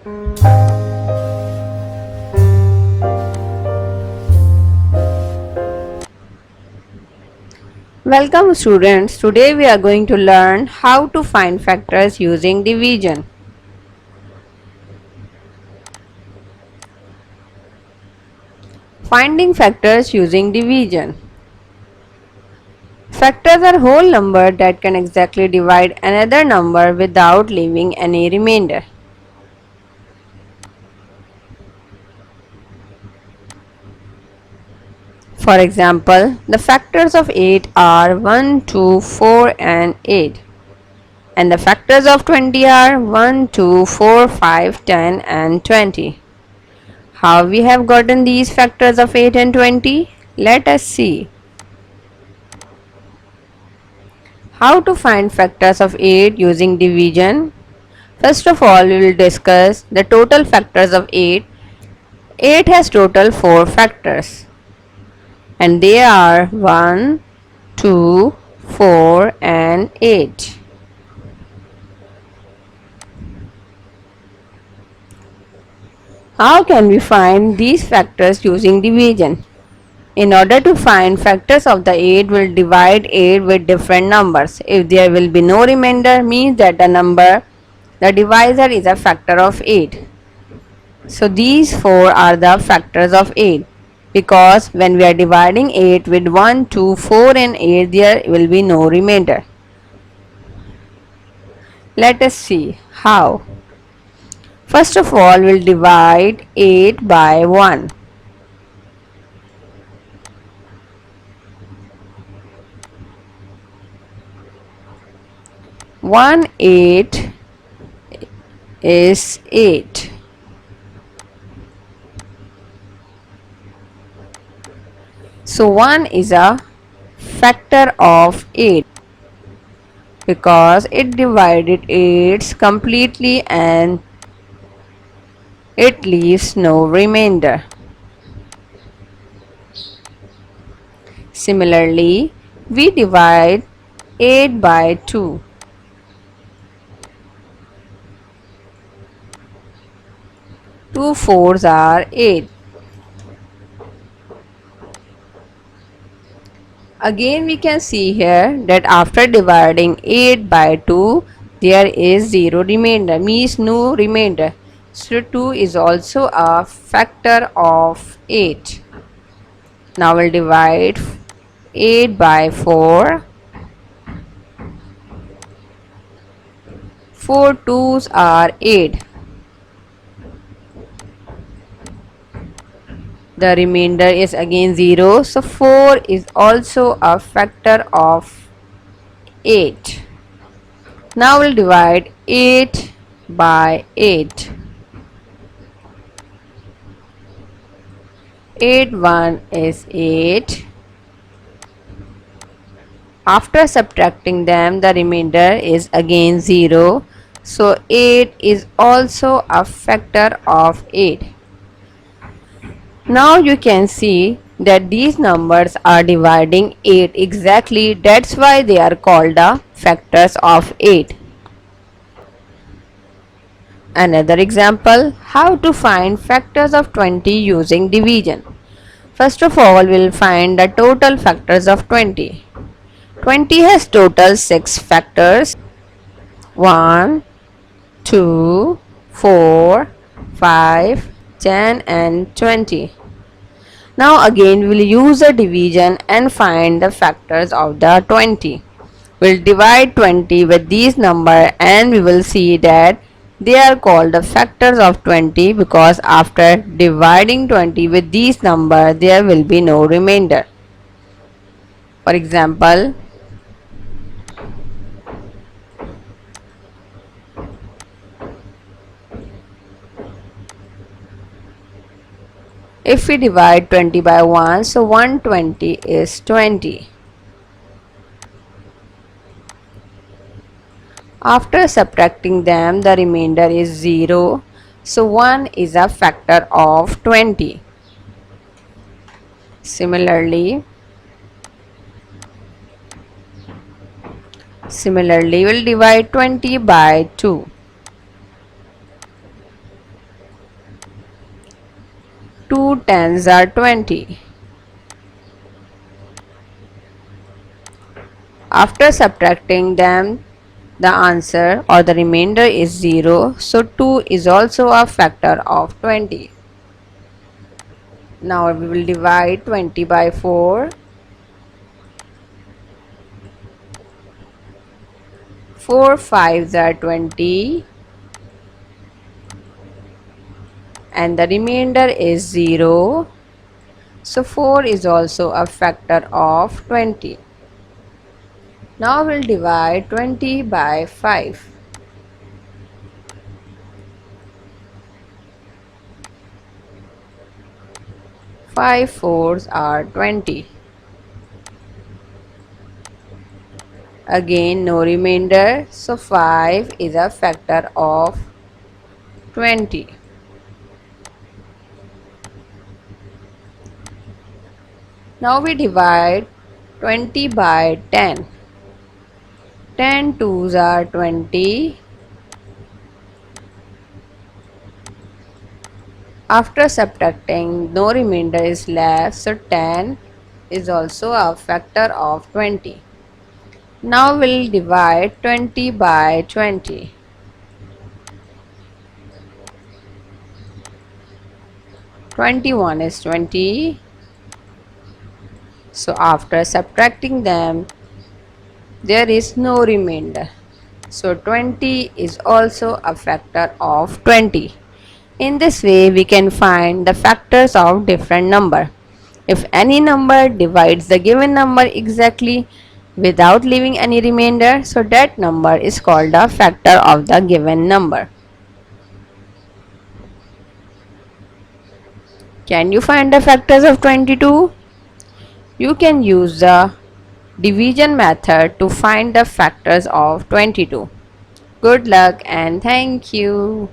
Welcome students, today we are going to learn how to find factors using division. Finding factors using division. Factors are whole numbers that can exactly divide another number without leaving any remainder. For example, the factors of 8 are 1, 2, 4 and 8. And the factors of 20 are 1, 2, 4, 5, 10 and 20. How we have gotten these factors of 8 and 20? Let us see. How to find factors of 8 using division? First of all, we will discuss the total factors of 8. 8 has total 4 factors and they are 1, 2, 4 and 8. How can we find these factors using division? In order to find factors of the 8, we'll divide 8 with different numbers. If there will be no remainder, means that the divisor is a factor of 8. So these 4 are the factors of 8, because when we are dividing 8 with 1, 2, 4 and 8, there will be no remainder. Let us see how. First of all, we'll divide 8 by 1. 1 8 is 8. So 1 is a factor of 8 because it divided 8 completely and it leaves no remainder. Similarly, we divide 8 by 2. 2 fours are 8. Again we can see here that after dividing 8 by 2, there is 0 remainder, means no remainder. So 2 is also a factor of 8. Now we'll divide 8 by 4. 4 twos are 8. The remainder is again 0. So 4 is also a factor of 8. Now we'll divide 8 by 8. 8 1 is 8. After subtracting them, the remainder is again 0. So 8 is also a factor of 8. Now you can see that these numbers are dividing 8 exactly. That's why they are called the factors of 8. Another example, how to find factors of 20 using division. First of all, we'll find the total factors of 20. 20 has total 6 factors. 1, 2, 4, 5, 10 and 20. Now again we'll use a division and find the factors of the 20. We'll divide 20 with these numbers and we will see that they are called the factors of 20 because after dividing 20 with these numbers there will be no remainder. For example, if we divide 20 by 1, so 120 is 20. After subtracting them, the remainder is 0. So 1 is a factor of 20. Similarly, we'll divide 20 by 2. 2 tens are 20. After subtracting them, the answer or the remainder is 0. So 2 is also a factor of 20. Now we will divide 20 by 4. 4 fives are 20 and the remainder is 0. So 4 is also a factor of 20. Now we'll divide 20 by 5. 5 fours are 20. Again no remainder, so 5 is a factor of 20. Now we divide 20 by 10. 10 twos are 20. After subtracting, no remainder is left, so 10 is also a factor of 20. Now we'll divide 20 by 20. 21 is 20. So after subtracting them, there is no remainder. So 20 is also a factor of 20. In this way, we can find the factors of different number. If any number divides the given number exactly without leaving any remainder, so that number is called a factor of the given number. Can you find the factors of 22? You can use the division method to find the factors of 22. Good luck and thank you.